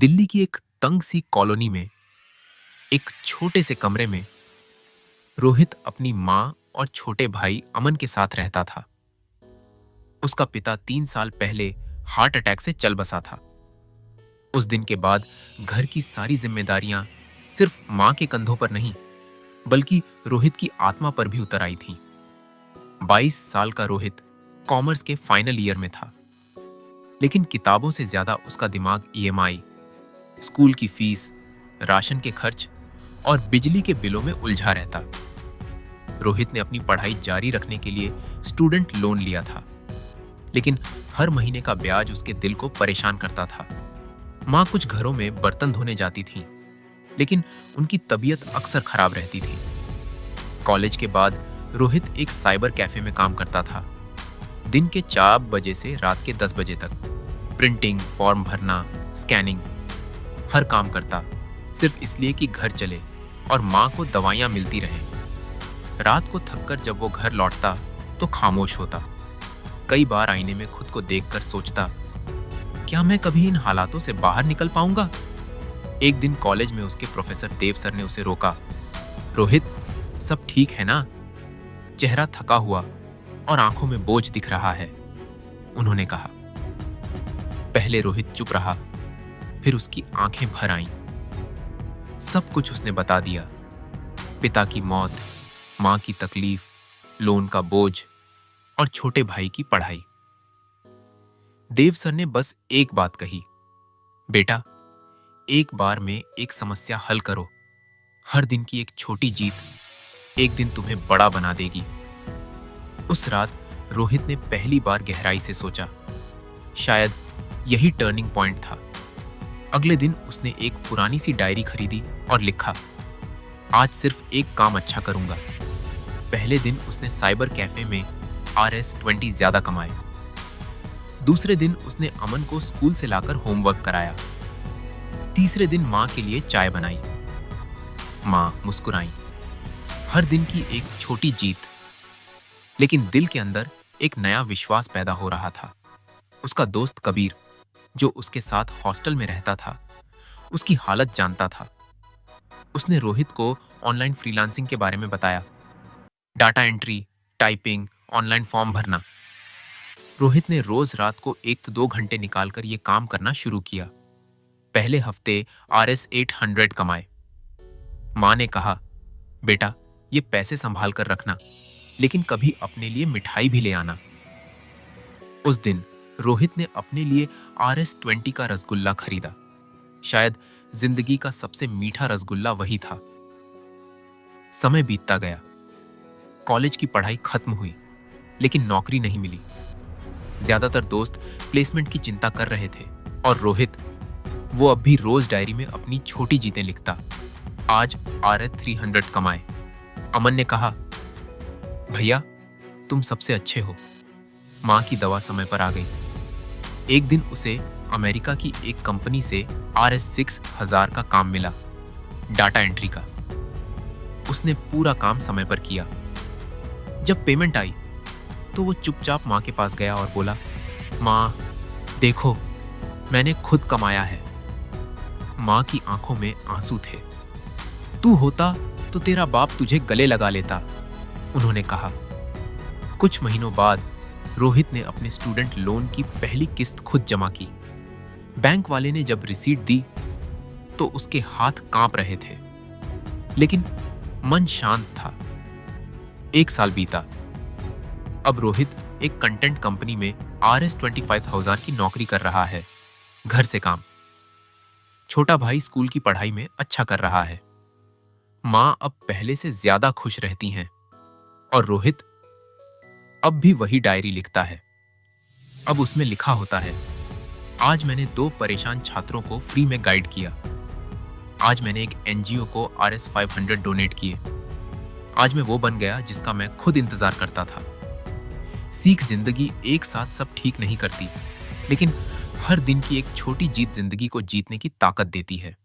दिल्ली की एक तंग सी कॉलोनी में एक छोटे से कमरे में रोहित अपनी माँ और छोटे भाई अमन के साथ रहता था। उसका पिता 3 साल पहले हार्ट अटैक से चल बसा था। उस दिन के बाद घर की सारी जिम्मेदारियां सिर्फ माँ के कंधों पर नहीं बल्कि रोहित की आत्मा पर भी उतर आई थीं। 22 साल का रोहित कॉमर्स के फाइनल ईयर में था, लेकिन किताबों से ज्यादा उसका दिमाग ईएमआई, स्कूल की फीस, राशन के खर्च और बिजली के बिलों में उलझा रहता। रोहित ने अपनी पढ़ाई जारी रखने के लिए स्टूडेंट लोन लिया था, लेकिन हर महीने का ब्याज उसके दिल को परेशान करता था। माँ कुछ घरों में बर्तन धोने जाती थी, लेकिन उनकी तबीयत अक्सर खराब रहती थी। कॉलेज के बाद रोहित एक साइबर कैफे में काम करता था। दिन के 4 बजे से रात के 10 बजे तक प्रिंटिंग, फॉर्म भरना, स्कैनिंग, हर काम करता सिर्फ इसलिए कि घर चले और माँ को दवाइयाँ मिलती रहें। रात को थककर जब वो घर लौटता तो खामोश होता। कई बार आईने में खुद को देखकर सोचता, क्या मैं कभी इन हालातों से बाहर निकल पाऊंगा? एक दिन कॉलेज में उसके प्रोफेसर देव सर ने उसे रोका। रोहित, सब ठीक है ना? चेहरा थका हुआ और आंखों में बोझ दिख रहा है, उन्होंने कहा। पहले रोहित चुप रहा, फिर उसकी आंखें भर आईं। सब कुछ उसने बता दिया। पिता की मौत, मां की तकलीफ, लोन का बोझ और छोटे भाई की पढ़ाई। देव सर ने बस एक बात कही, बेटा, एक बार में एक समस्या हल करो। हर दिन की एक छोटी जीत एक दिन तुम्हें बड़ा बना देगी। उस रात रोहित ने पहली बार गहराई से सोचा। शायद यही टर्निंग पॉइंट था। अगले दिन उसने एक पुरानी सी डायरी खरीदी और लिखा, आज सिर्फ एक काम अच्छा करूंगा। पहले दिन उसने साइबर कैफे में RS20 ज्यादा कमाए। दूसरे दिन उसने अमन को स्कूल से लाकर होमवर्क कराया। तीसरे दिन माँ के लिए चाय बनाई। माँ मुस्कुराई। हर दिन की एक छोटी जीत, लेकिन दिल के अंदर एक नया विश्वास पैदा हो रहा था। उसका दोस्त कबीर, जो उसके साथ हॉस्टल में रहता था, उसकी हालत जानता था। उसने रोहित को ऑनलाइन फ्रीलांसिंग के बारे में बताया, data entry, typing, online form भरना। रोहित ने रोज रात को 1 से 2 घंटे निकालकर यह काम करना शुरू किया। पहले हफ्ते RS800 कमाए। माँ ने कहा, बेटा, ये पैसे संभाल कर रखना, लेकिन कभी अपने लिए मिठाई भी ले आना। उस दिन रोहित ने अपने लिए RS20 का रसगुल्ला खरीदा। शायद जिंदगी का सबसे मीठा रसगुल्ला वही था। समय बीतता गया। कॉलेज की पढ़ाई खत्म हुई, लेकिन नौकरी नहीं मिली। ज्यादातर दोस्त प्लेसमेंट की चिंता कर रहे थे और रोहित, वो अब भी रोज डायरी में अपनी छोटी जीतें लिखता। आज RS300 कमाए। अमन ने कहा, भैया, तुम सबसे अच्छे हो। माँ की दवा समय पर आ गई। एक दिन उसे अमेरिका की एक कंपनी से RS6000 का काम मिला, डाटा एंट्री का। उसने पूरा काम समय पर किया। जब पेमेंट आई तो वो चुपचाप माँ के पास गया और बोला, माँ, देखो, मैंने खुद कमाया है। माँ की आंखों में आंसू थे। तू होता तो तेरा बाप तुझे गले लगा लेता, उन्होंने कहा। कुछ महीनों बाद रोहित ने अपने स्टूडेंट लोन की पहली किस्त खुद जमा की। बैंक वाले ने जब रिसीट दी तो उसके हाथ कांप रहे थे, लेकिन मन शांत था। 1 साल बीता। अब रोहित एक कंटेंट कंपनी में RS25,000 की नौकरी कर रहा है, घर से काम। छोटा भाई स्कूल की पढ़ाई में अच्छा कर रहा है। माँ अब पहले से ज्यादा खुश रहती हैं और रोहित अब भी वही डायरी लिखता है। अब उसमें लिखा होता है, आज मैंने 2 परेशान छात्रों को फ्री में गाइड किया। आज मैंने एक NGO को RS500 डोनेट किए। आज मैं वो बन गया जिसका मैं खुद इंतजार करता था। सीख, जिंदगी एक साथ सब ठीक नहीं करती, लेकिन हर दिन की एक छोटी जीत जिंदगी को जीतने की ताकत देती है।